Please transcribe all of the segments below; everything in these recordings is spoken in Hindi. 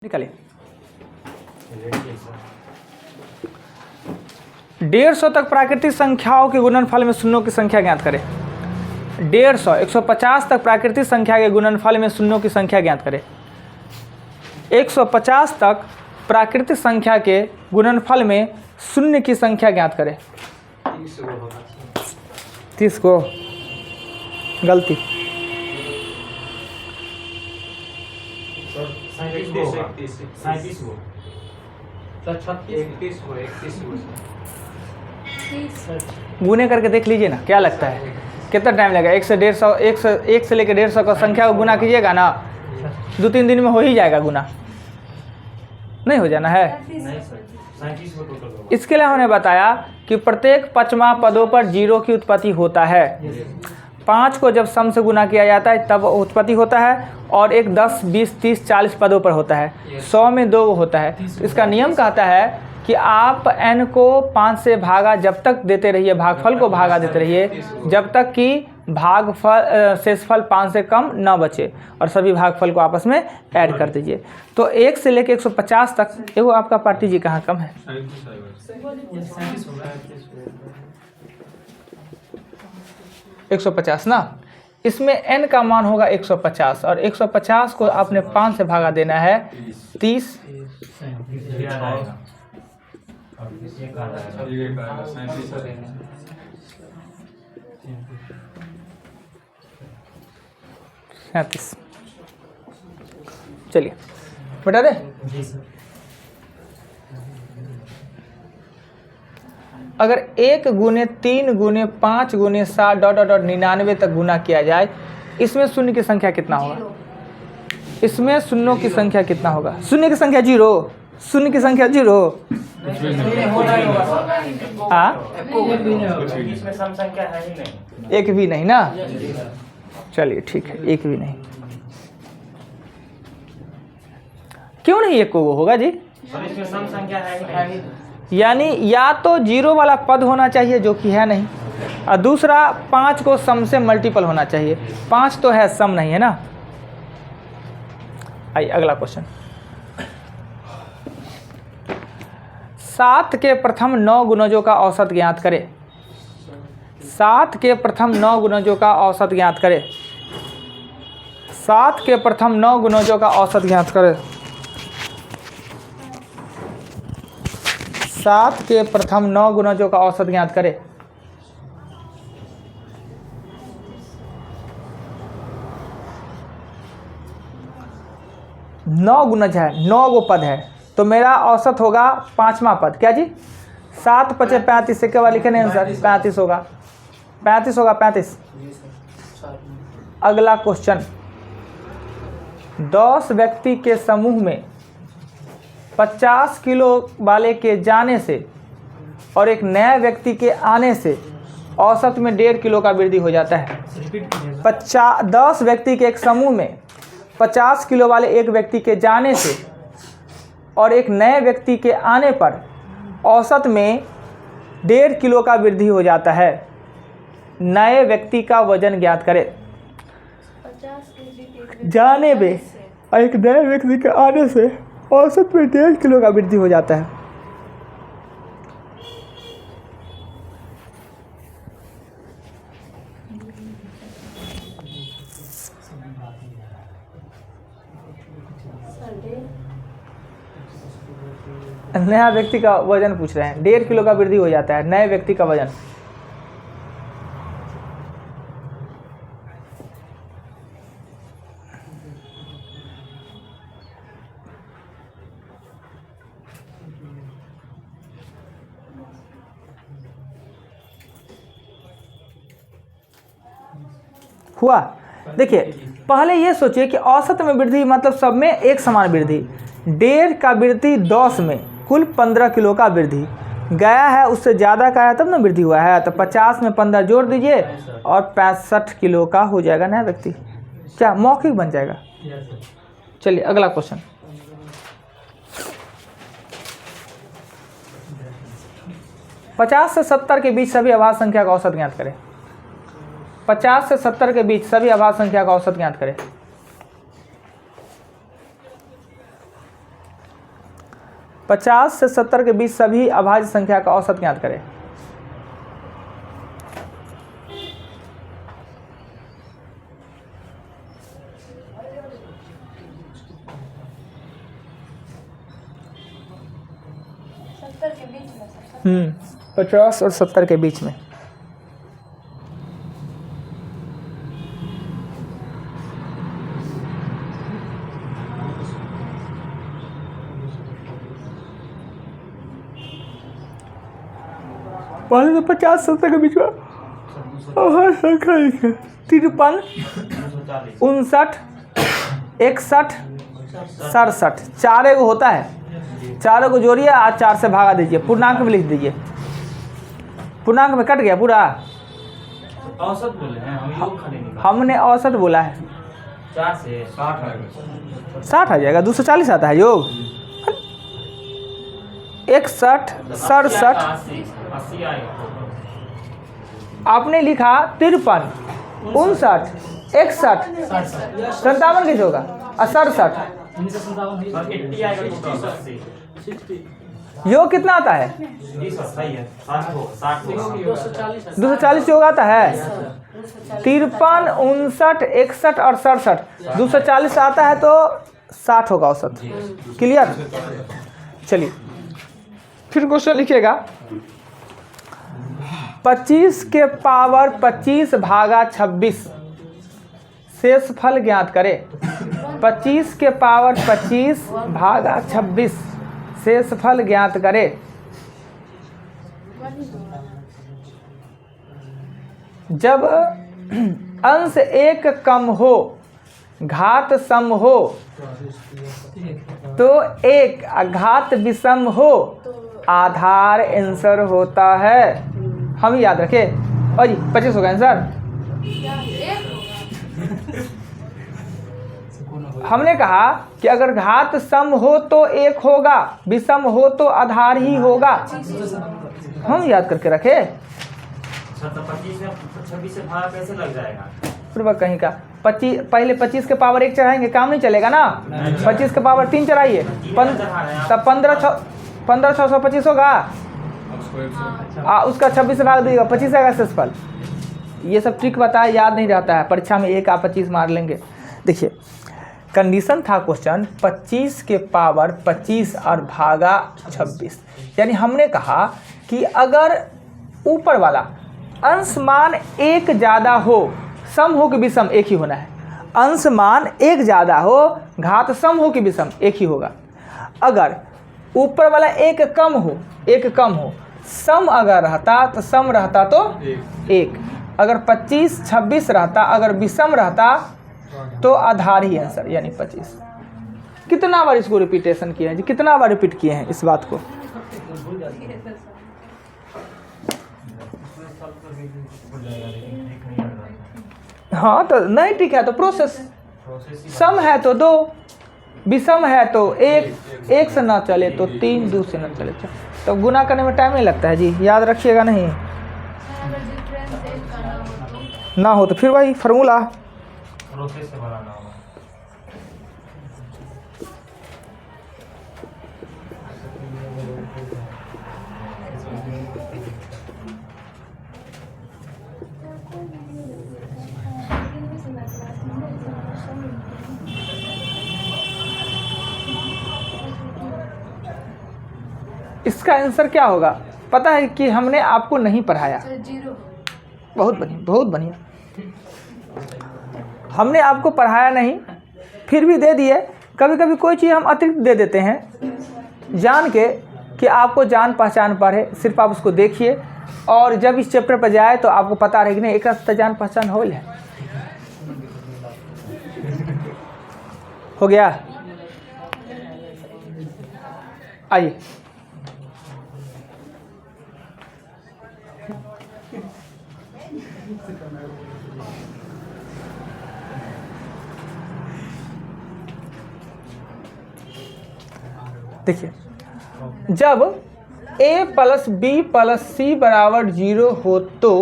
निकालिए। 150 तक प्राकृतिक संख्याओं के गुणनफल में शून्यों की संख्या ज्ञात करें। 150 150 तक प्राकृतिक संख्या के गुणनफल में शून्यों की संख्या ज्ञात करें। 150 तक प्राकृतिक संख्या के गुणनफल में शून्य की संख्या ज्ञात करें। 30 को गलती 37 गुने करके देख लीजिए ना, क्या लगता है कितना टाइम लगेगा। 1 से 150 1 से लेकर 150 का संख्या को गुना कीजिएगा ना, 2-3 दिन में हो ही जाएगा गुना, नहीं हो जाना है। इसके लिए हमने बताया कि प्रत्येक 5वां पदों पर 0 की उत्पत्ति होता है। 5 को जब सम से गुना किया जाता है तब उत्पत्ति होता है, और एक 10 20 30 40 पदों पर होता है। 100 में 2 होता है। इसका नियम कहता है कि आप n को 5 से भागा जब तक देते रहिए, भागफल को भागा देते रहिए जब तक कि भागफल शेषफल 5 से कम न बचे, और सभी भागफल को आपस में ऐड कर दीजिए। तो 1 से लेकर 150 तक। एगो आपका पार्टी जी कहाँ कम है? 150 ना, इसमें n का मान होगा 150, और 150 को आपने 5 से भागा देना है 30 37। चलिए बता दे। अगर 1 गुने 3 गुने 5 गुने 7 डॉट डॉट डॉट 99 तक गुना किया जाए, इसमें शून्य की संख्या कितना होगा? इसमें शून्यों की संख्या कितना होगा? शून्य की संख्या 0, शून्य की संख्या 0। एक भी नहीं ना, चलिए ठीक है, एक भी नहीं। क्यों नहीं एक को वो होगा जी? यानी या तो 0 वाला पद होना चाहिए जो कि है नहीं, और दूसरा 5 को सम से मल्टीपल होना चाहिए। 5 तो है, सम नहीं है ना। आइए अगला क्वेश्चन। 7 के प्रथम 9 गुणजों का औसत ज्ञात करें। 7 के प्रथम 9 गुणजों का औसत ज्ञात करें। 7 के प्रथम 9 गुणजों का औसत ज्ञात करें। 7 के प्रथम 9 गुणजों का औसत ज्ञात करें। नौ गुणज है, 9 गो पद है, तो मेरा औसत होगा 5वां पद। क्या जी? 7 × 5 = 35। के बाद लिखे नहीं आंसर, 35 होगा। 35 होगा, 35। अगला क्वेश्चन। 10 व्यक्ति के समूह में 50 किलो वाले के जाने से और एक नया व्यक्ति के आने से औसत में 1.5 किलो का वृद्धि हो जाता है। 10 व्यक्ति के एक समूह में 50 किलो वाले एक व्यक्ति के जाने से और एक नए व्यक्ति के आने पर औसत में 1.5 किलो का वृद्धि हो जाता है। नए व्यक्ति का वजन ज्ञात करें। जाने में और एक नए व्यक्ति के आने से औसत में 1.5 किलो का वृद्धि हो जाता है। नया व्यक्ति का वजन पूछ रहे हैं। 1.5 किलो का वृद्धि हो जाता है नए व्यक्ति का वजन। हुआ? देखिए, पहले ये सोचिए कि औसत में वृद्धि मतलब सब में एक समान वृद्धि। 1.5 का वृद्धि 10 में कुल 15 किलो का वृद्धि गया है, उससे ज़्यादा का है तब ना वृद्धि हुआ है। तो 50 में 15 जोड़ दीजिए और 65 किलो का हो जाएगा नया व्यक्ति। क्या मौखिक बन जाएगा? चलिए अगला क्वेश्चन। 50 से 70 के बीच सभी अभाज्य संख्या का औसत ज्ञात करें। 50 से 70 के बीच सभी अभाज्य संख्या का औसत ज्ञात करें। 50 से 70 के बीच सभी अभाज्य संख्या का औसत ज्ञात करें। सत्तर के बीच में 50 और 70 के बीच में। पहले तो 50-70 के बीच में 53, 59, 61, 67 चार एगो होता है। चारों को जोड़िए, आज 4 से भागा दीजिए, पूर्णांक में लिख दीजिए। पूर्णांक में कट गया पूरा। औसत बोले हैं हम, योग खाली निकाल। हमने औसत बोला है। 4 से 60 आएगा। 60 आ जाएगा, 240 आता है योग। 61, 67 80 आएगा। आपने लिखा 53, 59, 61, 57 कैसे होगा? 67 और 80 आएगा। 60 योग कितना आता है? 240 है। 60 240 योग आता है। 53, 59, 61 और 67 240 आता है तो 60 होगा औसत। क्लियर? चलिए फिर क्वेश्चन लिखिएगा। 25 के पावर 25 भागा 26 शेषफल ज्ञात करें। 25 के पावर 25 भागा 26 शेषफल ज्ञात करें। जब अंश एक कम हो घात सम हो तो एक घात विषम हो आधार आंसर होता है। हम याद रखें। और जी 25 होगा आंसर। हमने कहा कि अगर घात सम हो तो एक होगा, विषम हो तो आधार ही होगा। हम याद करके रखे। 25 में 26 से भाग कैसे लग जाएगा? पूर्वक कहीं का 25 पहले 25 के पावर 1 चढ़ाएंगे, काम नहीं चलेगा ना। 25 के पावर 3 चढ़ाइए, तब 15 625 होगा। उसका 26 से भाग दीजिएगा, 25 आएगा शेषफल। ये सब ट्रिक बताया, याद नहीं रहता है। परीक्षा में एक आप 25 मार लेंगे। देखिए कंडीशन था क्वेश्चन 25 के पावर 25 और भागा 26, यानी हमने कहा कि अगर ऊपर वाला अंश मान एक ज़्यादा हो, सम हो कि विषम एक ही होना है। अंश मान एक ज़्यादा हो, घात सम हो कि विषम एक ही होगा। अगर ऊपर वाला एक कम हो, सम अगर रहता तो सम रहता तो एक। अगर 25 26 रहता, अगर विषम रहता तो आधार ही आंसर, यानी 25। कितना बार इसको रिपीटेशन किए हैं जी, कितना बार रिपीट किए हैं इस बात को? हाँ तो नहीं ठीक है तो प्रोसेस। सम है तो 2, विषम है तो 1, 1 से ना चले तो 3, 2 से ना चले तो गुना करने में टाइम नहीं लगता है जी, याद रखिएगा। नहीं ना हो तो फिर वही फार्मूला प्रोसेस से बनाना होगा। इसका आंसर क्या होगा पता है कि हमने आपको नहीं पढ़ाया। बहुत बढ़िया, बहुत बढ़िया। हमने आपको पढ़ाया नहीं, फिर भी दे दिए। कभी कभी कोई चीज़ हम अतिरिक्त दे देते हैं जान के कि आपको जान पहचान पढ़े। सिर्फ आप उसको देखिए और जब इस चैप्टर पर जाए तो आपको पता रहे कि नहीं एक रास्ता जान पहचान हो गया। आइए देखिए, जब a plus b plus c बराबर 0 हो तो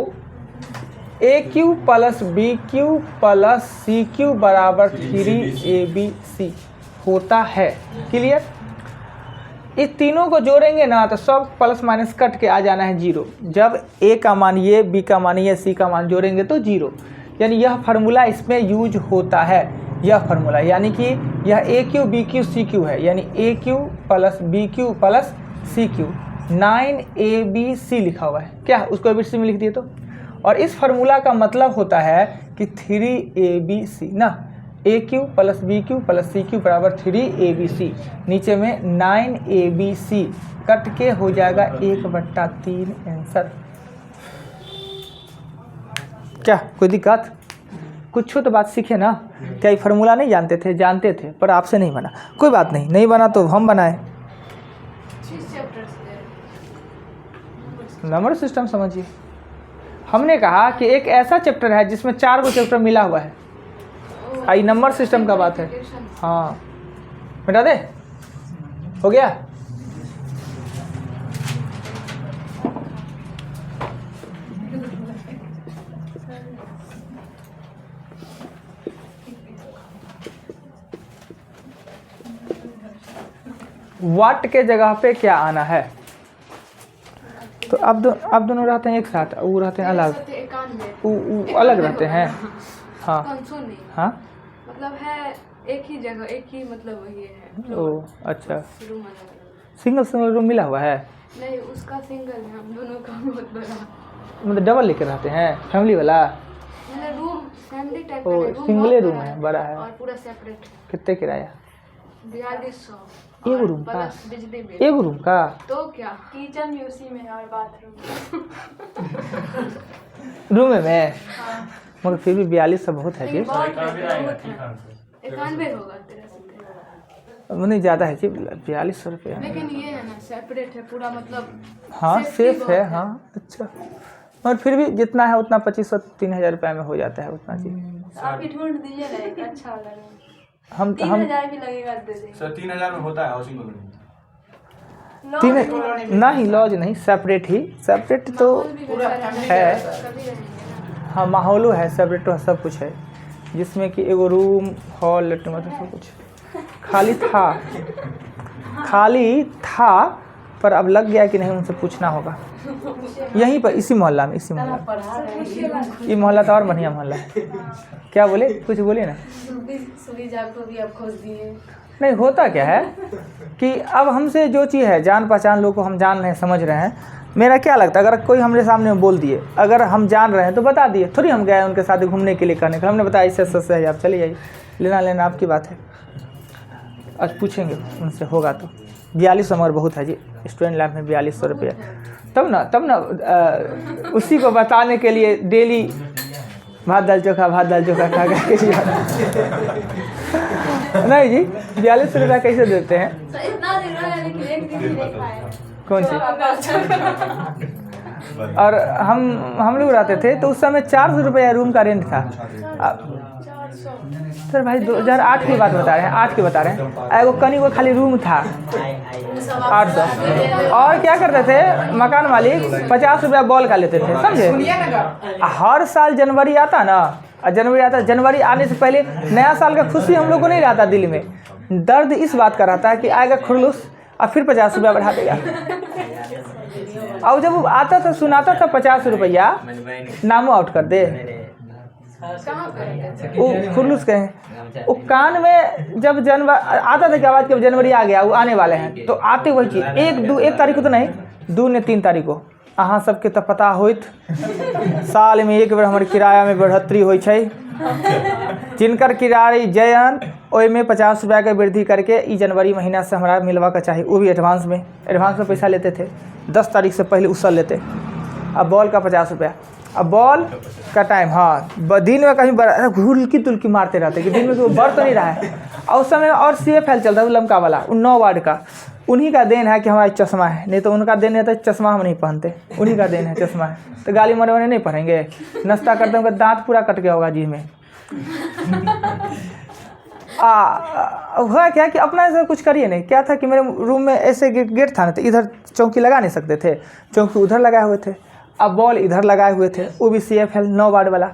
AQ plus BQ plus CQ बराबर 3ABC होता है। क्लियर? इस तीनों को जोड़ेंगे ना तो सब प्लस माइनस कट के आ जाना है 0। जब ए का मान ये, बी का मान ये, सी का मान जोड़ेंगे तो 0। यानी यह फार्मूला इसमें यूज होता है, यह फार्मूला। यानी कि यह a cube b cube c cube है, यानी a cube plus b cube plus c cube, 9ABC लिखा हुआ है क्या, उसको ABC में लिख दिए तो। और इस फार्मूला का मतलब होता है कि 3ABC ना, a cube plus b cube plus c cube बराबर 3ABC, नीचे में 9ABC कट के हो जाएगा 1/3 आंसर। क्या कोई दिक्कत? कुछ तो बात सीखे ना। क्या ये फार्मूला नहीं जानते थे? जानते थे पर आपसे नहीं बना, कोई बात नहीं, नहीं बना तो हम बनाए। नंबर सिस्टम समझिए, हमने कहा कि एक ऐसा चैप्टर है जिसमें 4 गो चैप्टर मिला हुआ है। आई नंबर सिस्टम का बात है। हाँ मिटा दे, हो गया। वाट के जगह पे क्या आना है? तो अब दोनों रहते हैं एक साथ, वो रहते हैं अलग, वो अलग रहते हैं। हाँ हाँ मतलब है एक ही जगह, एक ही मतलब वही है। ओ अच्छा, रूम अलग सिंगल रूम मिला हुआ है? नहीं, उसका सिंगल है, हम दोनों का बहुत बड़ा। मतलब डबल लेकर रहते हैं, फैमिली वाला? मतलब रूम फैमिली टाइप ओ का रूम, सिंगले रूम है, बड़ा है। और पूरा सेपरेट। कितने किराया? 4200 एक रूम का? प्लस बिजली बिल। एक रूम का? तो क्या, किचन भी उसी में और बाथरूम रूम में? मगर फिर भी 4200 बहुत है जी। 91 होगा तेरा से। नहीं ज़्यादा है जी, 4200 रुपया। लेकिन ये है ना, सेपरेट है पूरा, मतलब हाँ safety सेफ बहुत है। हाँ अच्छा, और फिर भी जितना है उतना 2500-3000 रुपये में हो जाता है उतना जी। आप ही ढूंढ दीजिए ना एक अच्छा वाला रूम। हम 3000 भी लगेगा दे देंगे। सर 3000 में होता है हाउसिंग कॉलोनी? नहीं लॉज नहीं, सेपरेट ही, सेपरेट तो है। हाँ माहौलो है, सेपरेट तो सब कुछ है, जिसमें कि एगो रूम हॉल लेटरिन मतलब सब कुछ खाली था पर अब लग गया कि नहीं, उनसे पूछना होगा। यहीं पर इसी मोहल्ला में, इसी मोहल्ला में। ये मोहल्ला तो और बढ़िया मोहल्ला है। क्या बोले, कुछ बोले ना? को भी आप खोज दिए। नहीं होता क्या है कि अब हमसे जो चीज़ है, जान पहचान लोग को हम जान रहे हैं, समझ रहे हैं। मेरा क्या लगता है, अगर कोई हमारे सामने बोल दिए, अगर हम जान रहे हैं तो बता दिए, थोड़ी हम गए उनके साथ घूमने के लिए करने का। हमने बताया इससे सस्ते है, आप चले जाइए, लेना आपकी बात है। आज पूछेंगे उनसे, होगा तो 4200 मगर बहुत है जी, स्टूडेंट लाइफ में 4200 रुपया। तब ना उसी को बताने के लिए डेली भात दाल चोखा खा के नहीं जी, 4200 रुपया कैसे देते हैं? इतना दे रहा है लेकिन एक दिन नहीं खाए। कौन सी? और हम लोग रहते थे तो उस समय 400 रुपया रूम का रेंट था। सर भाई 2008 की बात बता रहे हैं, 8 की बता रहे हैं। एगो कनी को खाली रूम था 800। और क्या करते थे मकान मालिक, 50 रुपया बॉल का लेते थे, समझे? हर साल जनवरी आता ना, जनवरी आने से पहले नया साल का खुशी हम लोग को नहीं रहता दिल में, दर्द इस बात का रहता है कि आएगा खुलूस और फिर 50 रुपया बढ़ा देगा। और जब वो आता था, सुनाता था 50 रुपया, नामो आउट कर दे, वो खुलूस कहें। वो कान में जब जनवरी आता था कि आवाज़ कि जनवरी आ गया, वो आने वाले हैं, तो आते वही चीज़ 1 तारीख को तो नहीं, 2 ने 3 तारीख को। अहाँ सबके तो पता होइत, साल में एक बेर हमारे किराया में बढ़ोतरी होइ छै। जिनकर किराया जयन ओहिमे 50 रुपया के वृद्धि करके ई जनवरी महीना से हमारा मिलवा का चाहिए, वो भी एडवांस में पैसा लेते थे। 10 तारीख से पहले उसल लेते। अब बॉल का 50 रुपया, अब बॉल का टाइम, हाँ दिन में कहीं घुलकी तुलकी मारते रहते कि दिन में तो बढ़ तो नहीं रहा है। और उस समय और CFL चलता है लमका वाला, 9 वार्ड का, उन्हीं का देन है कि हमारा चश्मा है, नहीं तो उनका देन है तो चश्मा हम नहीं पहनते, उन्हीं का देन है चश्मा है। तो गाली मरे नहीं पढ़ेंगे, नाश्ता करते उनका दांत पूरा कट गया होगा जी में। हुआ क्या कि अपना ऐसा कुछ करिए नहीं। क्या था कि मेरे रूम में ऐसे गेट था ना, तो इधर चौकी लगा नहीं सकते थे, चौकी उधर लगाए हुए थे, अब बॉल इधर लगाए हुए थे, वो भी CFL 9 वार्ड वाला।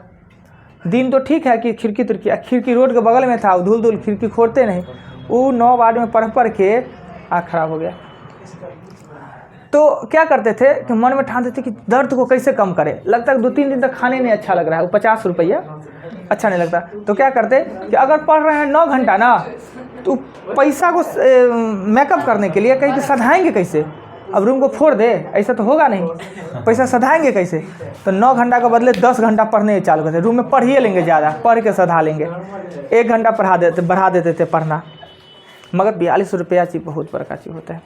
दिन तो ठीक है कि खिड़की रोड के बगल में था, धूल खिड़की खोलते नहीं, वो 9 वार्ड में पढ़ के आँख खराब हो गया। तो क्या करते थे कि मन में ठानते थे कि दर्द को कैसे कम करें। लगता है 2-3 दिन तक खाने नहीं अच्छा लग रहा है, वो 50 रुपया अच्छा नहीं लगता। तो क्या करते कि अगर पढ़ रहे हैं 9 घंटा ना, तो पैसा को मेकअप करने के लिए कहीं सधाएंगे कैसे। अब रूम को फोड़ दे, ऐसा तो होगा नहीं, पैसा सधाएंगे कैसे। तो 9 घंटा के बदले 10 घंटा पढ़ने चालू करते। रूम में पढ़िए लेंगे ज़्यादा, पढ़ के सधा लेंगे, 1 घंटा बढ़ा देते थे पढ़ना। मगर 42 रुपया चीज़ बहुत बड़का चीज़ होता है।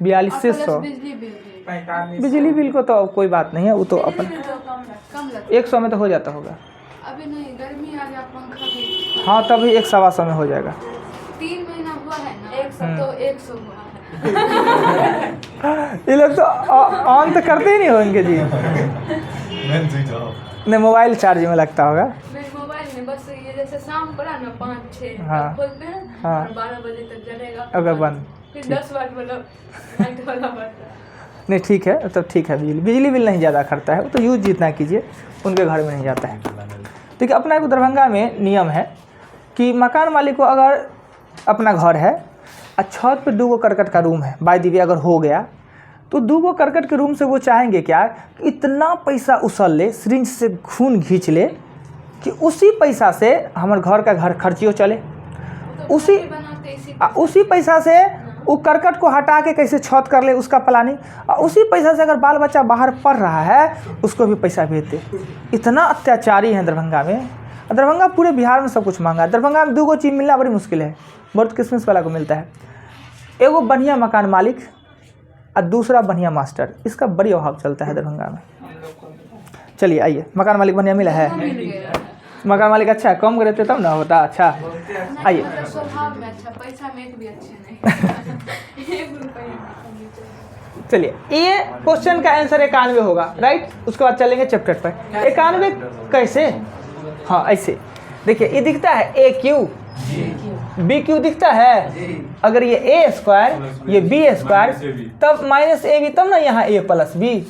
4200 बिजली बिल को तो कोई बात नहीं है, वो तो अपन 100 में तो हो जाता होगा। अभी नहीं, गर्मी आ गया, पंखा भी। हाँ तभी 100-125 में हो जाएगा। 3 महीना हुआ है ना, 100 हुआ है। ये लोग तो ऑन तो करते ही नहीं होंगे जी। नहीं, मोबाइल चार्ज में लगता होगा। मेरे मोबाइल में बस ये जैसे शाम को ना 5-6 हाँ। खोलते हैं हाँ। और 12 बजे तक जलेगा, अगर बंद फिर 10 वाट वाला लाइट वाला बटन। नहीं ठीक है, तो ठीक है। बिजली बिल नहीं ज़्यादा खर्चा है, वो तो यूज जितना कीजिए, उनके घर में नहीं जाता है। देखिए अपना एक दरभंगा में नियम है कि मकान मालिक को अगर अपना घर है और छत पे 2 करकट का रूम है, बाय दी वे अगर हो गया, तो 2 करकट के रूम से वो चाहेंगे क्या कि इतना पैसा उछल ले, सिरिंज से खून खींच ले कि उसी पैसा से हमारे घर का घर खर्चियो चले, उसी पैसा से वो करकट को हटा के कैसे छत कर ले उसका प्लानिंग, और उसी पैसा से अगर बाल बच्चा बाहर पढ़ रहा है उसको भी पैसा भेजते। इतना अत्याचारी है दरभंगा में। दरभंगा पूरे बिहार में सब कुछ महंगा है। दरभंगा में 2 चीज़ मिलना बड़ी मुश्किल है, बहुत किस्मत वाला को मिलता है। एगो बढ़िया मकान मालिक और दूसरा बढ़िया मास्टर, इसका बड़ी अभाव चलता है दरभंगा में। चलिए आइए, मकान मालिक बढ़िया मिला है, मकान मालिक अच्छा है, कम करते तब ना होता। अच्छा आइए, स्वभाव में अच्छा, पैसा में एक भी अच्छे नहीं। 1 रुपया। चलिए ये क्वेश्चन का आंसर 91 होगा, राइट। उसके बाद चलेंगे चैप्टर पर। 91 कैसे? हाँ ऐसे देखिए, ये दिखता है AQ BQ दिखता है। अगर ये A² ये B², तब -AB, तब ना यहाँ A+B।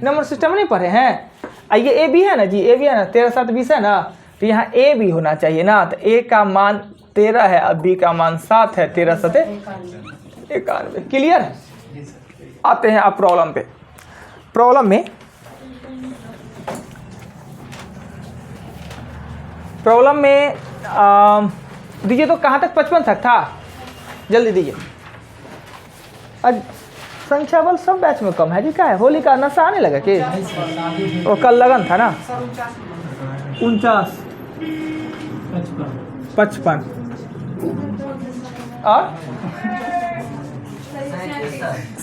नंबर सिस्टम नहीं पढ़े हैं? ये AB है ना जी, AB है ना, 13 7 20 है ना, तो यहाँ AB होना चाहिए ना। तो A का मान 13 है और B का मान 7 है, 13 7 91। क्लियर है? आते हैं आप प्रॉब्लम पे। प्रॉब्लम में दीजिए तो कहाँ तक 55 तक था, जल्दी दीजिए। आज संख्या बल सब बैच में कम है जी, क्या है? होली का नशा आने लगा कि वो कल लगन था ना। 49 55 और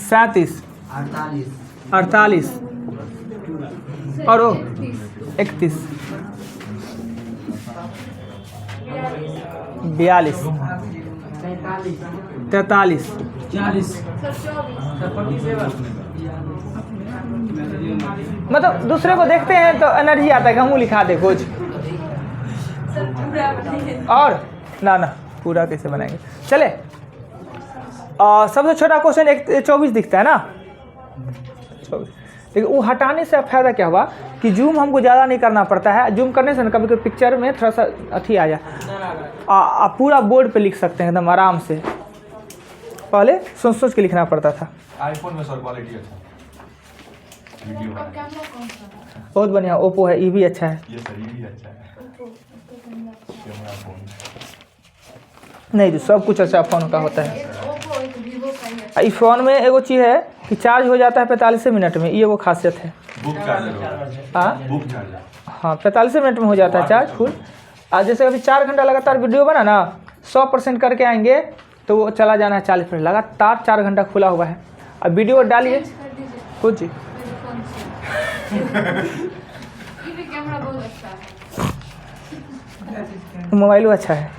37 48 और वो 31 42 43 मतलब दूसरे को देखते हैं तो एनर्जी आता है कि हम लिखा दे कुछ। और ना पूरा कैसे बनाएंगे। चले सबसे छोटा क्वेश्चन 24 दिखता है ना, 24। लेकिन वो हटाने से फ़ायदा क्या हुआ कि जूम हमको ज़्यादा नहीं करना पड़ता है। जूम करने से ना कभी कभी पिक्चर में थोड़ा सा अथी आ जाए, आप पूरा बोर्ड पे लिख सकते हैं एकदम आराम से। पहले सोच के लिखना पड़ता था। आईफोन में सर क्वालिटी अच्छा वीडियो और कैमरा कौन सा है? बहुत बढ़िया, ओप्पो है, ये भी अच्छा है। ये सर ये भी अच्छा है कैमरा फोन। नहीं तो सब कुछ अच्छा फ़ोन का होता है। एक ओप्पो एक वीवो का ही है। इस फ़ोन में एगो चीज़ है कि चार्ज हो जाता है 45 मिनट में, ये वो खासियत है। बुक चार्जर हाँ बुक चार्जर हाँ 45 मिनट में हो जाता है चार्ज फुल। और जैसे अभी 4 घंटा लगातार वीडियो बना ना, 100% करके आएंगे तो वो चला जाना है 40 मिनट लगातार 4 घंटा खुला हुआ है। अब वीडियो डालिए चेंज कर दीजिए कुछ जी, फोन से। ये भी कैमरा बहुत अच्छा है, मोबाइल अच्छा है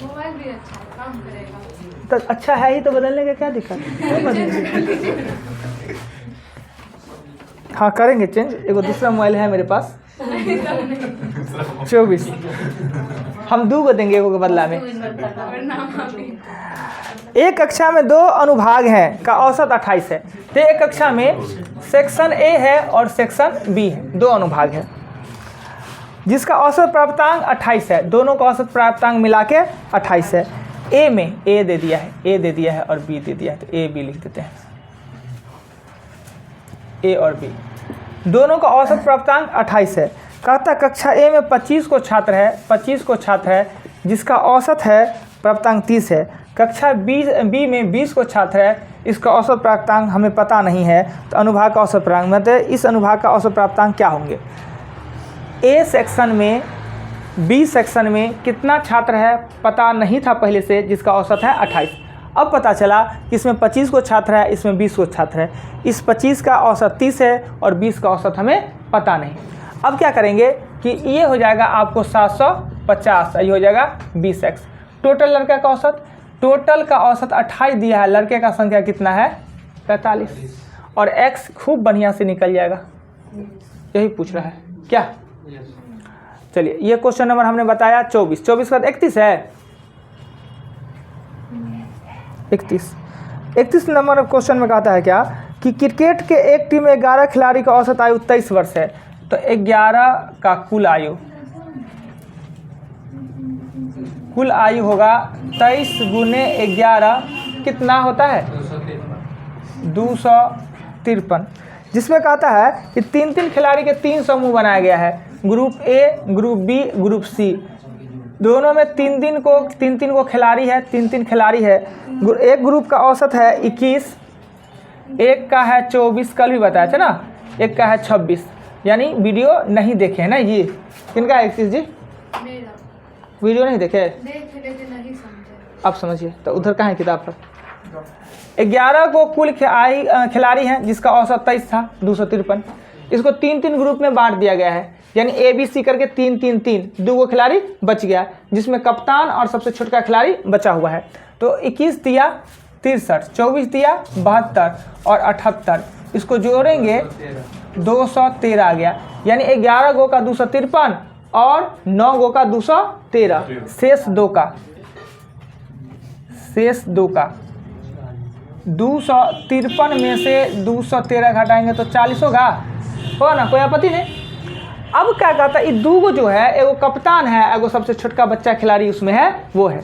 मोबाइल भी अच्छा है, काम करेगा। तो अच्छा है ही तो बदलने का क्या दिक्कत है? हाँ करेंगे चेंज। एगो दूसरा मोबाइल है मेरे पास 24, हम 2 को देंगे एगो के बदला में। एक कक्षा में 2 अनुभाग हैं का औसत 28 है। तो एक कक्षा में सेक्शन A है और सेक्शन B है, 2 अनुभाग है जिसका औसत प्राप्तांक 28 है। दोनों का औसत प्राप्तांक मिला के 28 है। ए में ए दे दिया है, ए दे दिया है और बी दे दिया है, तो ए बी लिख देते हैं। ए और बी दोनों का औसत प्राप्तांक 28 है। कहता कक्षा ए में 25 को छात्र है जिसका औसत है प्राप्तांक 30 है। कक्षा बी में 20 को छात्र है, इसका औसत प्राप्तांक हमें पता नहीं है, तो अनुभाग का औसत प्राप्तांक मतलब इस अनुभाग का औसत प्राप्तांक क्या होंगे। ए सेक्शन में बी सेक्शन में कितना छात्र है पता नहीं था पहले से, जिसका औसत है 28। अब पता चला कि इसमें 25 को छात्र है, इसमें 20 को छात्र है, इस 25 का औसत 30 है और 20 का औसत हमें पता नहीं। अब क्या करेंगे कि ये हो जाएगा आपको 750, ये हो जाएगा 20x। टोटल लड़का का औसत, टोटल का औसत 28 दिया है, लड़के का संख्या कितना है 45, और x खूब बढ़िया से निकल जाएगा। यही पूछ रहा है क्या। चलिए ये क्वेश्चन नंबर हमने बताया 24 के बाद 31 है। 31 नंबर क्वेश्चन में कहता है क्या कि क्रिकेट के एक टीम में 11 खिलाड़ी का औसत आयु 23 वर्ष है, तो 11 का कुल आयु होगा 23 गुने 11 कितना होता है 253, जिसमें कहता है कि 3 खिलाड़ी के 3 समूह बनाया गया है, group A, group B, group C. दोनों में 3 को खिलाड़ी है, 3 खिलाड़ी है। एक ग्रुप का औसत है 21, एक का है 24, कल भी बताया था ना, एक का है 26। यानी वीडियो नहीं देखे है ना, ये किनका है 21 जी, मेरा वीडियो नहीं देखे, देख लेकिन नहीं समझे। अब समझिए, तो उधर कहाँ है किताब पर। 11 को कुल खिलाड़ी हैं जिसका औसत 23 था 253। इसको 3 ग्रुप में बांट दिया गया है, यानी ए बी सी करके 3 2 को खिलाड़ी बच गया, जिसमें कप्तान और सबसे छोटा खिलाड़ी बचा हुआ है। तो 21 दिया 63, 24 दिया 72 और 78, इसको जोड़ेंगे 213 आ गया। यानी 11 गो का 253 और 9 गो का 213, शेष 2 का 253 में से 213 घटाएंगे तो 40 होगा ना, कोई आपत्ति नहीं। अब क्या कहता है, ये 2 गो जो है, एगो कप्तान है, एगो सबसे छोटका बच्चा खिलाड़ी उसमें है, वो है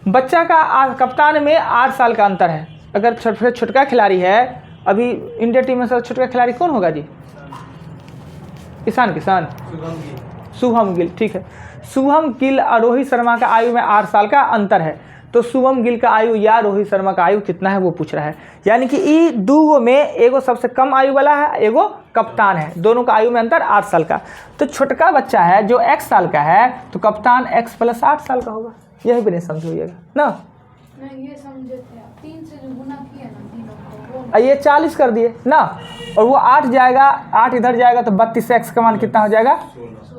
बच्चा का कप्तान में 8 साल का अंतर है। अगर सबसे छोटका खिलाड़ी है, अभी इंडिया टीम में सबसे छोटका खिलाड़ी कौन होगा जी, ईशान किशन, शुभम गिल, ठीक है। शुभम गिल और रोहित शर्मा का आयु में 8 साल का अंतर है, तो शुभम गिल का आयु या रोहित शर्मा का आयु कितना है वो पूछ रहा है। यानी कि ये 2 में एगो सबसे कम आयु वाला है, एगो कप्तान है, दोनों का आयु में अंतर 8 साल का। तो छोटका बच्चा है जो x साल का है, तो कप्तान x + 8 साल का होगा। यही भी नहीं समझिएगा ना, नहीं ये समझे थे, 3 से जो गुना किया ना तीनों को, ये 40 कर दिए ना, और वो 8 जाएगा, 8 इधर जाएगा तो 32x का मान कितना हो जाएगा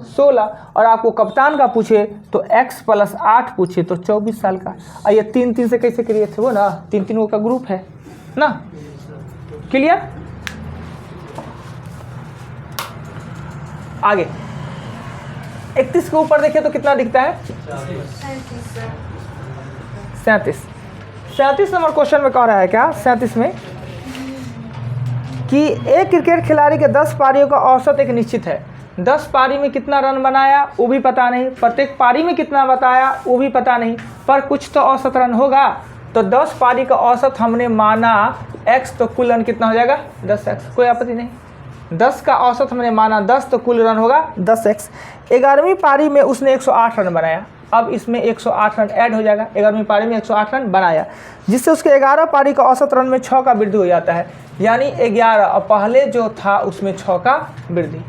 16। और आपको कप्तान का पूछे तो x + 8 पूछे तो 24 साल का। और ये 3 से कैसे क्रिएट थे वो ना, 3 का ग्रुप है ना, क्लियर। आगे 31 के ऊपर देखिए तो कितना दिखता है 37 नंबर क्वेश्चन में कह रहा है क्या 37 में कि एक क्रिकेट खिलाड़ी के 10 पारियों का औसत एक निश्चित है। 10 पारी में कितना रन बनाया वो भी पता नहीं, प्रत्येक पारी में कितना बताया वो भी पता नहीं, पर कुछ तो औसत रन होगा। तो 10 पारी का औसत हमने माना x, तो कुल रन कितना हो जाएगा 10x, कोई आपत्ति नहीं। 10 का औसत हमने माना 10, तो कुल रन होगा 10x। 11वीं पारी में उसने 108 रन बनाया, अब इसमें 108 रन ऐड हो जाएगा। 11वीं पारी में 108 रन बनाया, जिससे उसके 11 पारी का औसत रन में 6 का वृद्धि हो जाता है, यानी 11, और पहले जो था उसमें 6 का वृद्धि।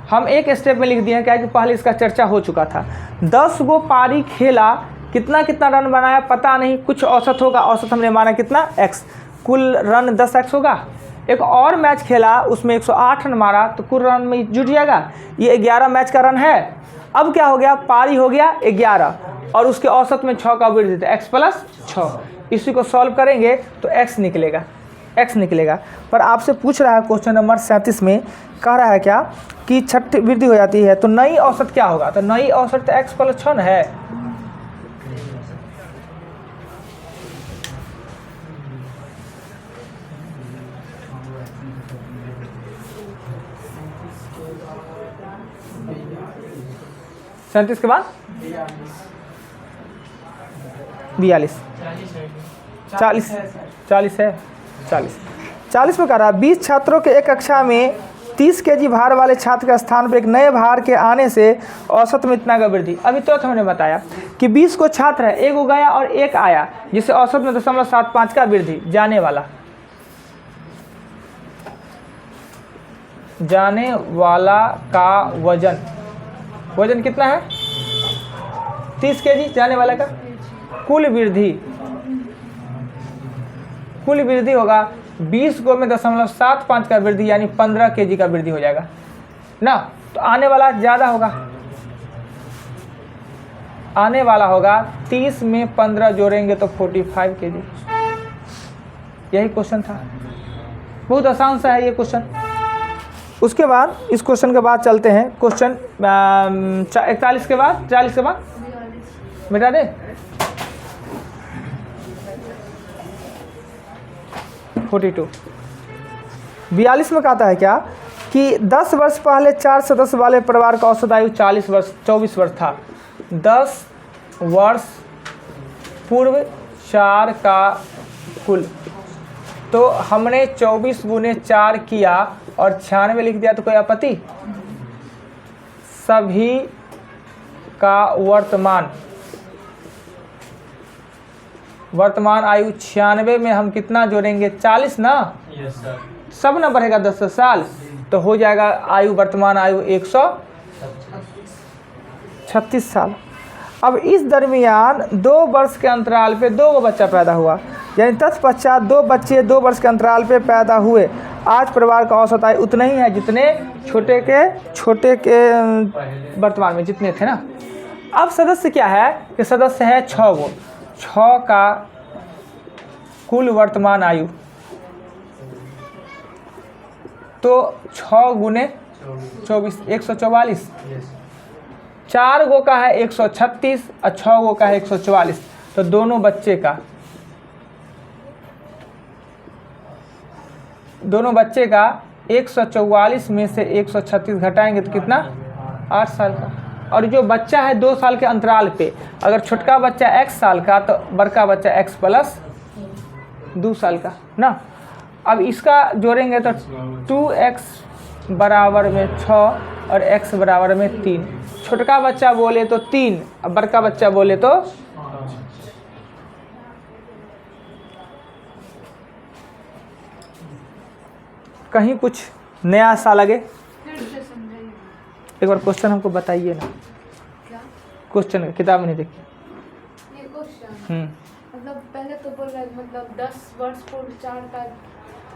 हम एक स्टेप में लिख दिए हैं, क्या कि पहले इसका चर्चा हो चुका था। 10 गो पारी खेला, कितना रन बनाया पता नहीं, कुछ औसत होगा, औसत हमने माना कितना x, कुल रन 10x होगा। एक और मैच खेला, उसमें 108 रन मारा, तो कुल रन में जुट जाएगा। ये 11 मैच का रन है। अब क्या हो गया, पारी हो गया 11 और उसके औसत में 6 का वृद्धि था, x + 6। इसी को सॉल्व करेंगे तो x निकलेगा। पर आपसे पूछ रहा है क्वेश्चन नंबर 37 में, कह रहा है क्या कि 6 वृद्धि हो जाती है, तो नई औसत क्या होगा, तो नई औसत तो x + 6 है। के बाद 42 40 40 है 40 में कह रहा है 20 छात्रों के एक कक्षा में 30 केजी भार वाले छात्र के स्थान पर एक नए भार के आने से औसत में इतना का वृद्धि। अभी तो हमने बताया कि 20 को छात्र है, एक गया और एक आया, जिससे औसत में 0.75 का वृद्धि। जाने वाला का वजन कितना है? 30 केजी जाने वाला का। कुल वृद्धि होगा 20 को में 0.75 का वृद्धि, यानी 15 केजी का वृद्धि हो जाएगा ना। तो आने वाला ज़्यादा होगा, आने वाला होगा 30 में 15 जोड़ेंगे तो 45 केजी। यही क्वेश्चन था, बहुत आसान सा है ये क्वेश्चन। उसके बाद इस क्वेश्चन के बाद चलते हैं क्वेश्चन 41 के बाद 40 के बाद मिटा दे 42। 42 में कहता है क्या कि 10 वर्ष पहले 4 सदस्य वाले परिवार का औसत आयु 24 वर्ष था। 10 वर्ष पूर्व 4 का कुल, तो हमने 24 गुने 4 किया और 96 लिख दिया, तो कोई आपत्ति? सभी का वर्तमान आयु 96 में हम कितना जोड़ेंगे? 40 ना। Yes sir. सब ना बढ़ेगा 10 साल, तो हो जाएगा आयु, वर्तमान आयु 136 साल। अब इस दरमियान 2 वर्ष के अंतराल पे 2 बच्चा पैदा हुआ, यानी तत्पश्चात 2 बच्चे 2 वर्ष के अंतराल पे पैदा हुए। आज परिवार का औसत आयु उतना ही है जितने छोटे के वर्तमान में जितने थे ना। अब सदस्य क्या है कि सदस्य है 6 गो। 6 का कुल वर्तमान आयु, तो 6 गुने 24 144। 4 गो का है 136 और 6 गो का है 144, तो दोनों बच्चे का 144 में से 136 घटाएंगे तो कितना? 8 साल का। और जो बच्चा है 2 साल के अंतराल पे, अगर छोटका बच्चा x साल का तो बड़का बच्चा x प्लस 2 साल का ना। अब इसका जोड़ेंगे तो 2x बराबर में 6 और x बराबर में 3। छोटका बच्चा बोले तो 3 और बड़का बच्चा बोले तो कहीं कुछ नया सा लगे? फिर से समझाइए। एक बार क्वेश्चन हमको बताइए ना। क्या क्वेश्चन किताब में नहीं देखी। ये क्वेश्चन मतलब पहले तो बोल रहे मतलब 10 वर्ष पूर्व 4 का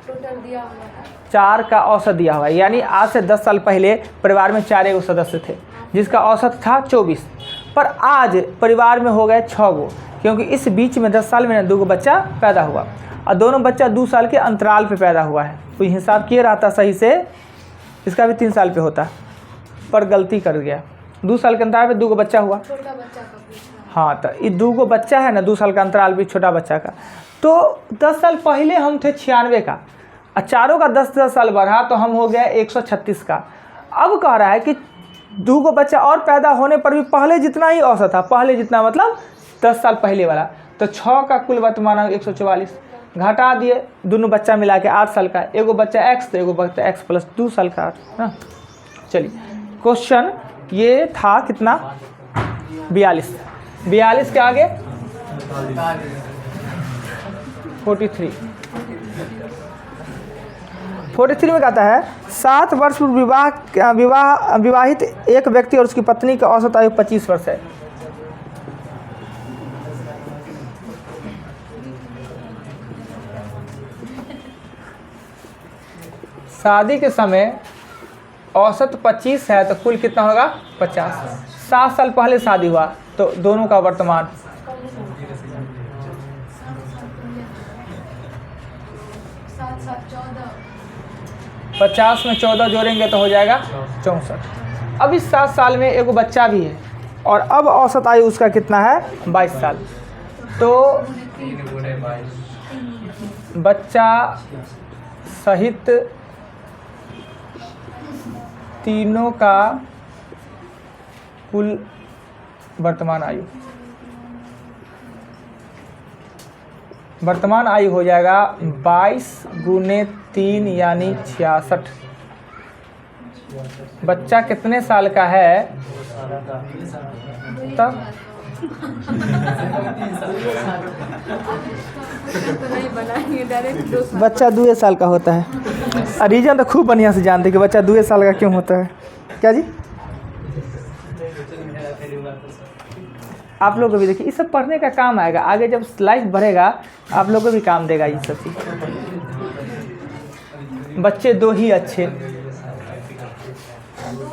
टोटल दिया हुआ है, 4 का औसत दिया हुआ है, यानी आज से 10 साल पहले परिवार में 4 गो सदस्य थे जिसका औसत था 24, पर आज परिवार में हो गए 6 गो, क्योंकि इस बीच में 10 साल में 2 गो बच्चा पैदा हुआ और दोनों बच्चा 2 साल के अंतराल पे पैदा हुआ है। कोई हिसाब किए रहता सही से, इसका भी 3 साल पे होता, पर गलती कर गया। 2 साल के अंतराल पे 2 गो बच्चा हुआ। छोटा बच्चा का पूछना। हाँ, तो ये 2 गो बच्चा है ना, 2 साल का अंतराल भी छोटा बच्चा का। तो 10 साल पहले हम थे 96 का और चारों का 10 साल बढ़ा तो हम हो गए 136 का। अब कह रहा है कि 2 गो बच्चा और पैदा होने पर भी पहले जितना ही औसत था, पहले जितना मतलब 10 साल पहले वाला, तो 6 का कुल वर्तमान 144 घटा दिए, दोनों बच्चा मिला के 8 साल का, एगो बच्चा x तो एगो बच्चा x प्लस 2 साल का ना। चलिए क्वेश्चन ये था कितना? 42 के आगे 43 में कहता है 7 वर्ष पूर्व विवाहित एक व्यक्ति और उसकी पत्नी का औसत आयु 25 वर्ष है। शादी के समय औसत 25 है तो कुल कितना होगा? 50। 7 साल पहले शादी हुआ तो दोनों का वर्तमान 7 7 14 50 में 14 जोड़ेंगे तो हो जाएगा 64। अब इस 7 साल में एगो बच्चा भी है और अब औसत आयु उसका कितना है? 22 साल। तो बच्चा सहित तीनों का कुल वर्तमान आयु वर्तमान आयु हो जाएगा 22 गुने 3 यानी 66। बच्चा कितने साल का है तब? तो नहीं बनाएंगे डायरेक्ट 2 साल। बच्चा 2 साल का होता है। रीजन तो खूब बढ़िया से जानते कि बच्चा 2 साल का क्यों होता है। क्या जी? आप लोग को भी देखिए, ये सब पढ़ने का काम आएगा आगे, जब लाइफ बढ़ेगा आप लोग को भी काम देगा ये सब चीज़। बच्चे 2 ही अच्छे, 2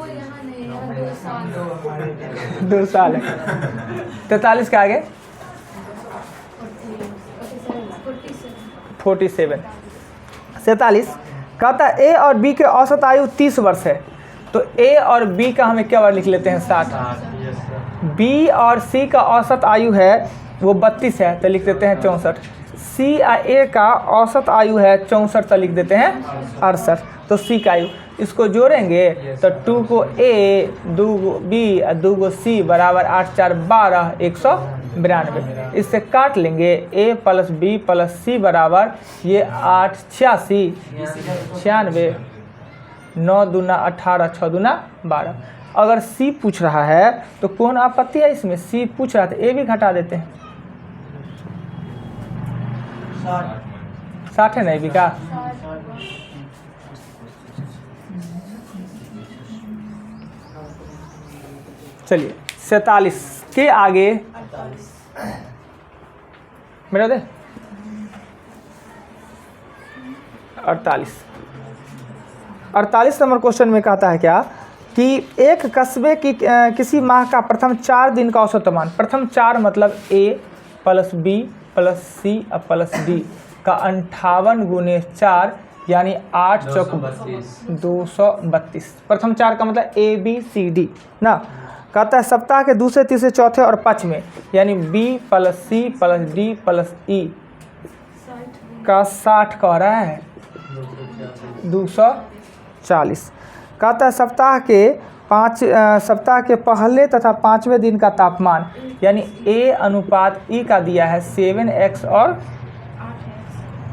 यहाँ नहीं, यहाँ 2 साल। 2 साल है। 43 के आगे 47। 47 कहता है ए और बी के औसत आयु 30 वर्ष है, तो ए और बी का हमें क्या लिख लेते हैं 60। बी और सी का औसत आयु है वो 32 है, तो लिख देते हैं 64। सी और ए का औसत आयु है 64, तो लिख देते हैं 68। तो सी का आयु इसको जोड़ेंगे तो 2 को ए, 2 को बी और 2 को सी बराबर 8 4 12 192। इससे काट लेंगे ए प्लस बी प्लस सी बराबर ये 8 86 96 9 दूना 18 6 दूना 12। अगर सी पूछ रहा है तो कौन आपत्ति है इसमें? सी पूछ रहा था, ए भी घटा देते हैं। 60 है नहीं बिका। चलिए 47 के आगे मेरा दे 48 नंबर क्वेश्चन में कहता है क्या कि एक कस्बे की किसी माह का प्रथम 4 दिन का औसत तापमान, प्रथम 4 मतलब ए प्लस बी प्लस सी और प्लस डी का 58 गुने 4 यानी 8 चौक 232। प्रथम 4 का मतलब ए बी सी डी ना। कहता है सप्ताह के दूसरे तीसरे चौथे और पाँचवें यानी b plus c plus d plus e का 60 कह रहा है 240। कहता है सप्ताह के पहले तथा 5वें दिन का तापमान यानी ए अनुपात ई का दिया है 7x और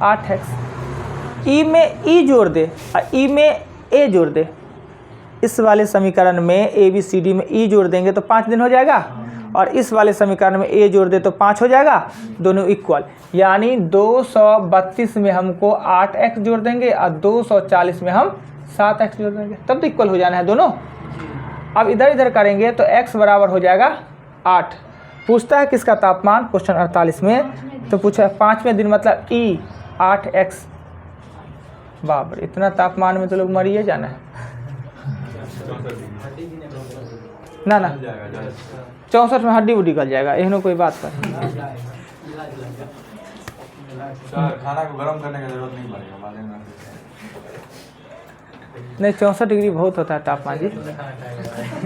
8x। ई में ई जोड़ दे और ई में ए जोड़ दे। इस वाले समीकरण में ए बी सी डी में ई जोड़ देंगे तो 5 दिन हो जाएगा, और इस वाले समीकरण में ए जोड़ दे तो 5 हो जाएगा, दोनों इक्वल। यानी 232 में हमको 8x जोड़ देंगे और 240 में हम 7x जोड़ देंगे, तब तो इक्वल हो जाना है दोनों। अब इधर इधर करेंगे तो x बराबर हो जाएगा 8। पूछता है किसका तापमान, क्वेश्चन 48 में, तो पूछा है 5वें दिन मतलब ई 8x। बाप रे, इतना तापमान में तो लोग मरिए जाना है ना ना। 64 में हड्डी उड्डी गल जाएगा, एहनो कोई बात कर। खाना को गर्म करने की जरूरत नहीं पड़ेगा। नहीं 64 डिग्री बहुत होता है तापमान जी।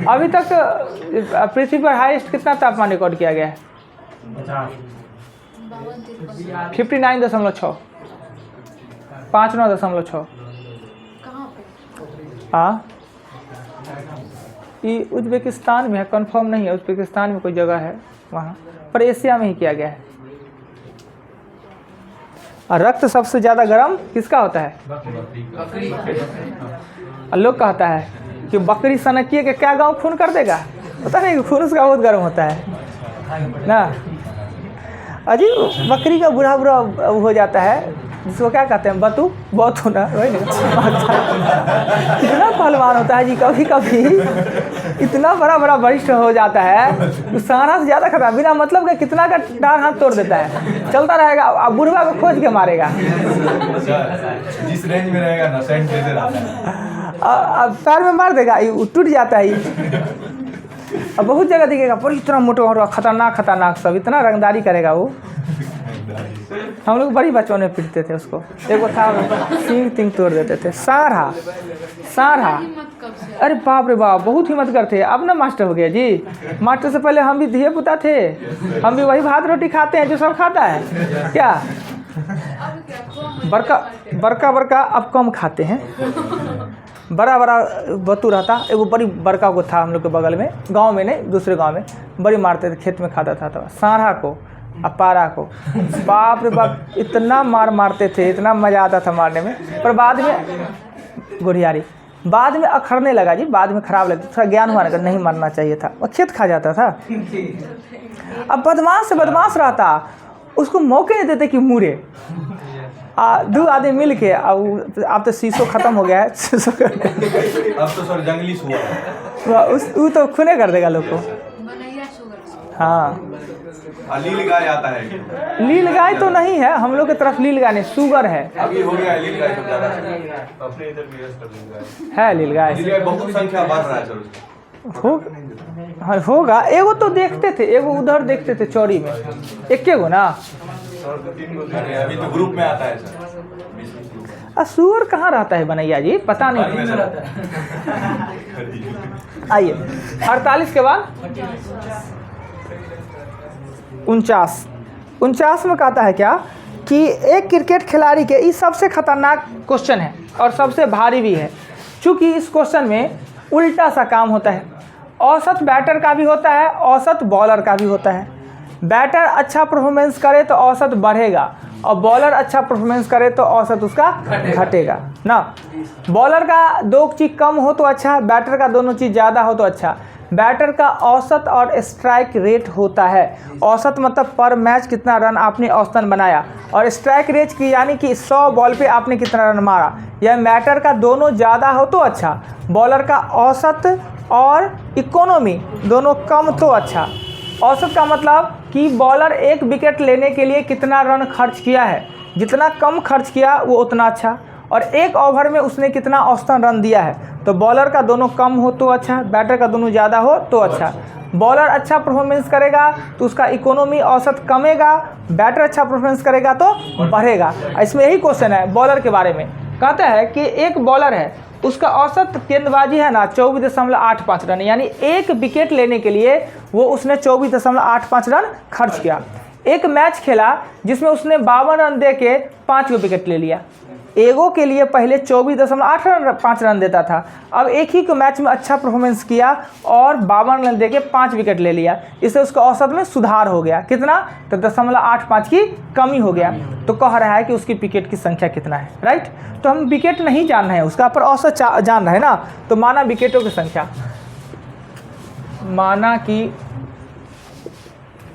अभी तक पृथ्वी पर हाईएस्ट कितना तापमान रिकॉर्ड किया गया है? 59.6 59.6। कहाँ पे? हाँ ये उज्बेकिस्तान में है, कंफर्म नहीं है, उज्बेकिस्तान में कोई जगह है वहाँ पर, एशिया में ही किया गया है। और रक्त सबसे ज़्यादा गर्म किसका होता है? और लोग कहता है कि बकरी सनकिए के क्या गाँव खून कर देगा, पता नहीं कि खून उसका बहुत गर्म होता है ना। अजी बकरी का बुरा बुरा हो जाता है, जिसको क्या कहते हैं बतू, बहुत होना वही नहीं। इतना पहलवान होता है जी, कभी कभी इतना बड़ा बड़ा वरिष्ठ हो जाता है, सारा से ज़्यादा खतरा, बिना मतलब के कितना का डार हाथ तोड़ देता है, चलता रहेगा, अब बुढ़वा को खोज के मारेगा। जिस रेंज में रहेगा ना सेंट देते रहता है, अब पैर में मार देगा, ये टूट जाता है। अब बहुत जगह दिखेगा पर इतना मोटा खतरनाक खतरनाक सब, इतना रंगदारी करेगा वो। हम लोग बड़ी बच्चों ने पीटते थे उसको, एक था सींग तिंग तोड़ देते थे। सारा हिम्मत कब से? अरे बाप रे बाप, बहुत हिम्मत करते। अब ना मास्टर हो गया जी, मास्टर से पहले हम भी धिये पुता थे, हम भी वही भात रोटी खाते हैं जो सब खाता है क्या। अब क्या बड़का अब कम खाते हैं। बड़ा बतू रहता, एगो बड़ी बड़का को था हम लोग के बगल में, गांव में नहीं दूसरे गांव में, बड़ी मारते थे, खेत में खाता था। तो सारा को अपारा को। बाप रे बाप, इतना मार मारते थे, इतना मज़ा आता था मारने में। पर बाद में गुड़ियारी बाद में अखड़ने लगा जी, बाद में खराब लगता, थोड़ा ज्ञान हुआ नहीं मरना चाहिए था, वो खेत खा जाता था। अब बदमाश से बदमाश रहता, उसको मौके नहीं देते कि मुरे। दो आदमी मिल के अब तो शीशो खत्म हो गया है। अब तो सर जंगली सुअर वो तो खूने कर देगा लोग को। बनैया शुगर। हाँ, लील गाय आता है। लील गाय तो नहीं है हम लोग की तरफ, लील गाय नहीं, शुगर है। अभी हो गया लील गाय, सब ज्यादा अपने इधर भी है लील गाय, लील गाय बहुत संख्या बढ़ रहा है सर उसका। हाँ होगा। एगो तो देखते थे, एगो उधर देखते थे चौड़ी में, एक गो ना। अभी तो ग्रुप में आता है सर। सूअर कहाँ रहता है बनैया जी, पता नहीं। आइए 48 के बाद 49 में कहता है क्या कि एक क्रिकेट खिलाड़ी के, ये सबसे खतरनाक क्वेश्चन है और सबसे भारी भी है, क्योंकि इस क्वेश्चन में उल्टा सा काम होता है। औसत बैटर का भी होता है, औसत बॉलर का भी होता है। बैटर अच्छा परफॉर्मेंस करे तो औसत बढ़ेगा, और बॉलर अच्छा परफॉर्मेंस करे तो औसत उसका घटेगा ना। बॉलर का दो चीज़ कम हो तो अच्छा, बैटर का दोनों चीज़ ज़्यादा हो तो अच्छा। बैटर का औसत और स्ट्राइक रेट होता है। औसत मतलब पर मैच कितना रन आपने औसतन बनाया, और स्ट्राइक रेट की यानी कि 100 बॉल पे आपने कितना रन मारा। यह बैटर का दोनों ज़्यादा हो तो अच्छा, बॉलर का औसत और इकोनॉमी दोनों कम तो अच्छा। औसत का मतलब कि बॉलर एक विकेट लेने के लिए कितना रन खर्च किया है, जितना कम खर्च किया वो उतना अच्छा, और एक ओवर में उसने कितना औसतन रन दिया है। तो बॉलर का दोनों कम हो तो अच्छा, बैटर का दोनों ज़्यादा हो तो अच्छा। बॉलर अच्छा परफॉर्मेंस करेगा तो उसका इकोनॉमी औसत कमेगा, बैटर अच्छा परफॉर्मेंस करेगा तो बढ़ेगा। इसमें यही क्वेश्चन है बॉलर के बारे में। कहता है कि एक बॉलर है, उसका औसत गेंदबाजी है ना 24.85 रन, यानी एक विकेट लेने के लिए वो उसने 24.85 रन खर्च किया। एक मैच खेला जिसमें उसने 52 रन दे के 5 विकेट ले लिया। एगो के लिए पहले 24.85 रन देता था, अब एक ही को मैच में अच्छा परफॉर्मेंस किया और 52 रन दे के 5 विकेट ले लिया। इससे उसका औसत में सुधार हो गया। कितना? तो 0.85 की कमी हो गया। तो कह रहा है कि उसकी विकेट की संख्या कितना है, राइट। तो हम विकेट नहीं जान रहे हैं उसका, पर औसत जान रहे हैं ना। तो माना विकेटों की संख्या, माना कि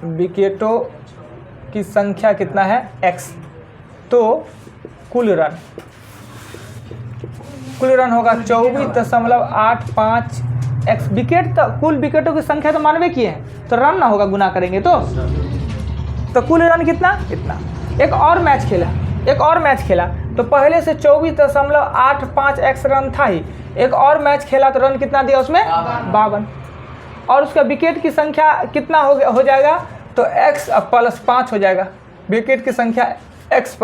विकेटों की संख्या कितना है x, तो कुल रन होगा 24.85 x। विकेट तो कुल विकेटों की संख्या तो मानवे की है, तो रन ना होगा, गुना करेंगे तो कुल रन कितना, इतना। एक और मैच खेला तो पहले से 24.85 x रन था ही। एक और मैच खेला तो रन कितना दिया उसमें, 52, और उसका विकेट की संख्या कितना हो जाएगा, तो x + 5 हो जाएगा। विकेट की संख्या x +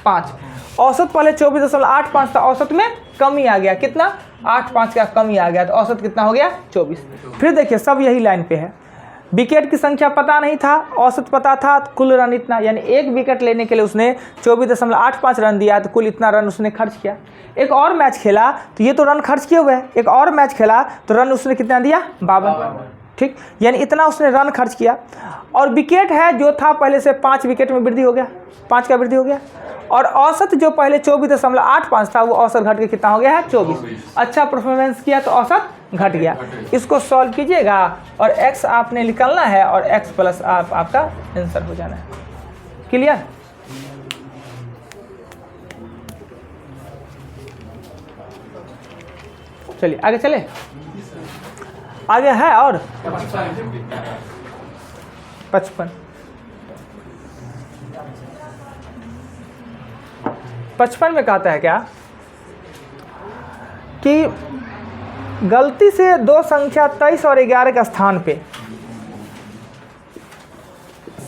5। औसत पहले 24.85 था, औसत में कमी आ गया, कितना, 8.5 का कमी आ गया, तो औसत कितना हो गया, 24। फिर देखिए सब यही लाइन पे है। विकेट की संख्या पता नहीं था, औसत पता था, तो कुल रन इतना, यानी एक विकेट लेने के लिए उसने 24.85 रन दिया, तो कुल इतना रन उसने खर्च किया। एक और मैच खेला तो ये तो रन खर्च किए हुए हैं, एक और मैच खेला तो रन उसने कितना दिया, 52, ठीक, यानी इतना उसने रन खर्च किया। और विकेट है जो था पहले से 5 विकेट में वृद्धि हो गया, 5 का वृद्धि हो गया। और औसत जो पहले 24.85 था वो औसत घट के कितना हो गया है, 24। अच्छा परफॉर्मेंस किया तो औसत घट गया। इसको सॉल्व कीजिएगा और x आपने निकालना है और x + आपका आंसर हो जाना है। क्लियर? चलिए आगे चले, आगे है और 55 में कहता है क्या कि गलती से दो संख्या 23 और 11 के स्थान पे,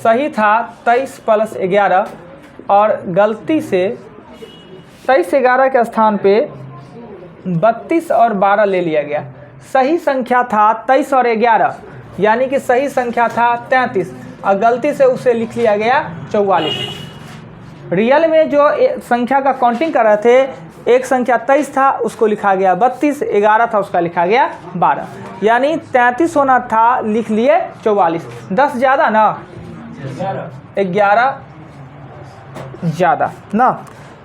सही था 23 + 11, और गलती से 23 11 के स्थान पे 32 और 12 ले लिया गया। सही संख्या था 23 और 11, यानी कि सही संख्या था 33, और गलती से उसे लिख लिया गया 44। रियल में जो संख्या का काउंटिंग कर रहे थे, एक संख्या 23 था उसको लिखा गया 32, 11 था उसका लिखा गया 12, यानी 33 होना था लिख लिए 44। 10 ज़्यादा ना, 11 ज़्यादा ना।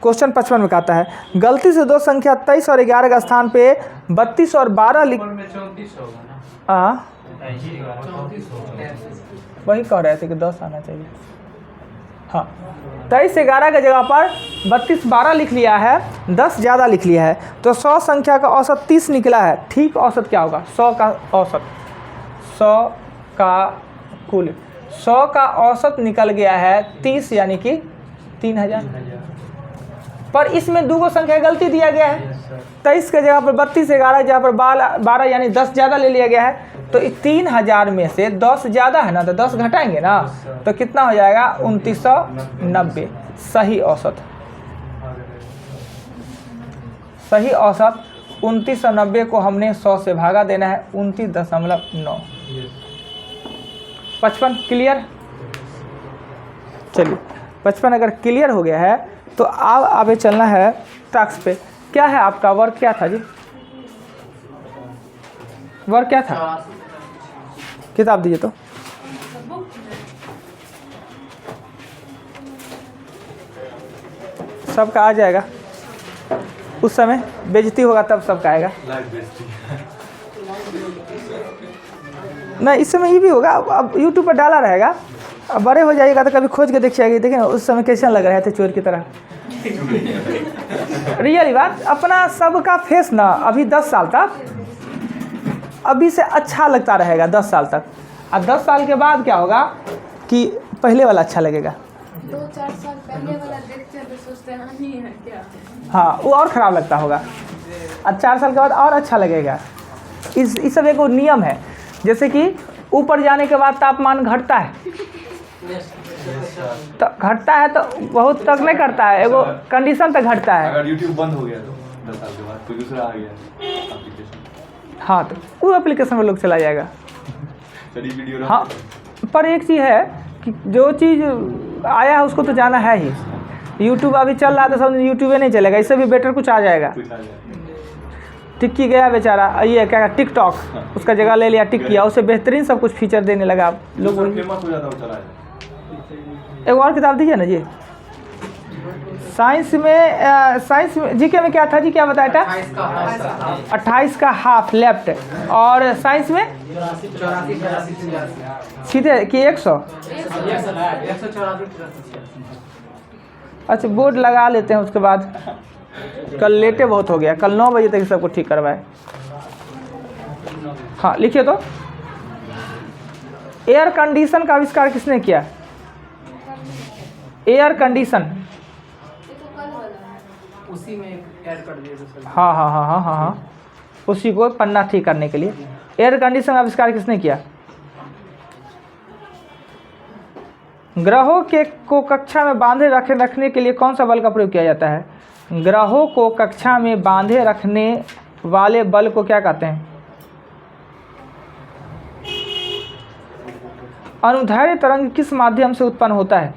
क्वेश्चन 55 में कहता है गलती से दो संख्या 23 और 11 के स्थान पे 32 और 12 लिख वही कह रहे थे कि 10 आना चाहिए। हाँ 23 11 की जगह पर 32 12 लिख लिया है, 10 ज़्यादा लिख लिया है, तो 100 संख्या का औसत 30 निकला है। ठीक औसत क्या होगा? 100 का औसत, 100 का कुल 100 का औसत निकल गया है 30 यानी कि 3000। पर इसमें दो संख्या गलती दिया गया है। 23 के जगह पर 32 11 जगह पर 12 यानी 10 ज़्यादा ले लिया गया है। तो 3000 में से 10 ज़्यादा है ना, तो 10 घटाएंगे ना, तो कितना हो जाएगा? 2990 सही औसत। सही औसत 2990 को हमने 100 से भागा देना है, 29.9। 55 क्लियर? चलिए 55 अगर क्लियर हो गया है तो अब आगे चलना है टास्क पे। क्या है आपका वर्क? क्या था जी? वर्क क्या था? किताब दीजिए तो। सबका आ जाएगा, उस समय बेइज्जती होगा तब सबका आएगा। नहीं इस समय ये भी होगा, अब यूट्यूब पर डाला रहेगा। अब बड़े हो जाइएगा तो कभी खोज के देखिएगा, देखें उस समय कैसे लग रहे थे चोर की तरह। रियली बात, अपना सबका फेस ना अभी 10 साल तक अभी से अच्छा लगता रहेगा 10 साल तक। और 10 साल के बाद क्या होगा कि पहले वाला अच्छा लगेगा। 2-4 साल पहले वाला देखते हैं तो सोचते हैं नहीं है क्या। हाँ वो और ख़राब लगता होगा, और 4 साल के बाद और अच्छा लगेगा। इस सब एक नियम है, जैसे कि ऊपर जाने के बाद तापमान घटता है, तो घटता है तो बहुत तक नहीं करता है, एगो कंडीशन तक घटता है। अगर YouTube बंद हो गया तो 10 साल के बाद कोई दूसरा आ गया एप्लीकेशन, हाँ तो वो एप्लीकेशन में लोग चला जाएगा। चलिए वीडियो। हाँ पर एक चीज़ है कि जो चीज़ आया है उसको तो जाना है ही। यूट्यूब अभी चल रहा था, सब यूट्यूब नहीं चलेगा, इससे भी बेटर कुछ आ जाएगा। टिक्की गया बेचारा, ये क्या टिकटॉक, उसका जगह ले लिया टिक्किया, उसे बेहतरीन सब कुछ फीचर देने लगा। लोग फेमस हो जाता है, चला जाए। एक और किताब दीजिए ना जी। साइंस में जीके में क्या था जी? क्या बताया था? 28 का हाफ लेफ्ट। और साइंस में सीधे कि 100। अच्छा बोर्ड लगा लेते हैं, उसके बाद कल लेटे बहुत हो गया, कल 9 बजे तक सबको ठीक करवाए। हाँ लिखिए तो। एयर कंडीशन का आविष्कार किसने किया? एयर कंडीशन उसी में ऐड कर दिया। हाँ हाँ हाँ हाँ हाँ हाँ उसी को पन्ना ठीक करने के लिए एयर कंडीशन का आविष्कार किसने किया? ग्रहों को कक्षा में बांधे रखने के लिए कौन सा बल का प्रयोग किया जाता है? ग्रहों को कक्षा में बांधे रखने वाले बल को क्या कहते हैं? अनुदैर्ध्य तरंग किस माध्यम से उत्पन्न होता है?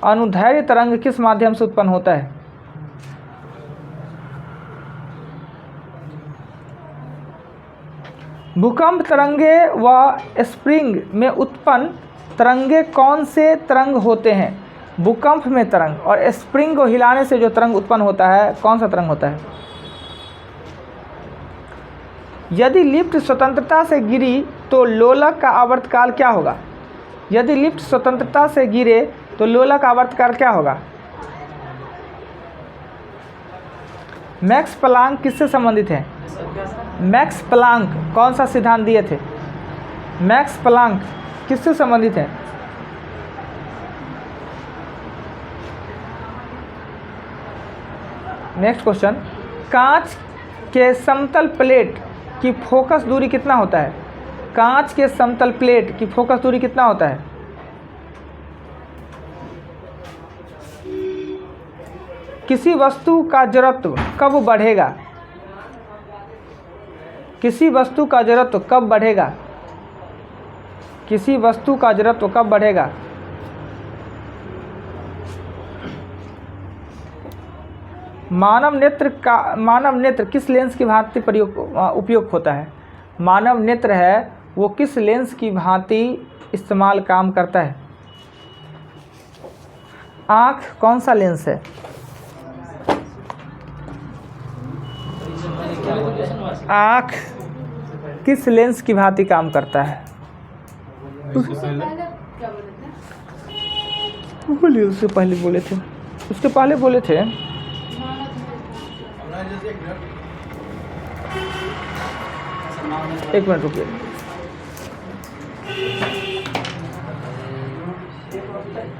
अनुदैर्ध्य तरंग किस माध्यम से उत्पन्न होता है? भूकंप तरंगे व स्प्रिंग में उत्पन्न तरंगे कौन से तरंग होते हैं? भूकंप में तरंग और स्प्रिंग को हिलाने से जो तरंग उत्पन्न होता है, कौन सा तरंग होता है? यदि लिफ्ट स्वतंत्रता से गिरी तो लोलक का आवर्तकाल क्या होगा? यदि लिफ्ट स्वतंत्रता से गिरे तो लोलक का आवर्तकाल क्या होगा? मैक्स प्लांक किससे संबंधित है? मैक्स प्लांक कौन सा सिद्धांत दिए थे? मैक्स प्लांक किससे संबंधित है? नेक्स्ट क्वेश्चन, कांच के समतल प्लेट की फोकस दूरी कितना होता है? कांच के समतल प्लेट की फोकस दूरी कितना होता है? किसी वस्तु का जड़त्व कब बढ़ेगा? किसी वस्तु का जड़त्व कब बढ़ेगा? किसी वस्तु का जड़त्व कब बढ़ेगा? मानव नेत्र किस लेंस की भांति उपयोग होता है? मानव नेत्र है वो किस लेंस की भांति इस्तेमाल काम करता है? आँख कौन सा लेंस है? आँख किस लेंस की भांति काम करता है? उससे पहले क्या बोले थे? बोलिए, उससे पहले बोले थे, उसके पहले बोले थे। एक मिनट रुकिए।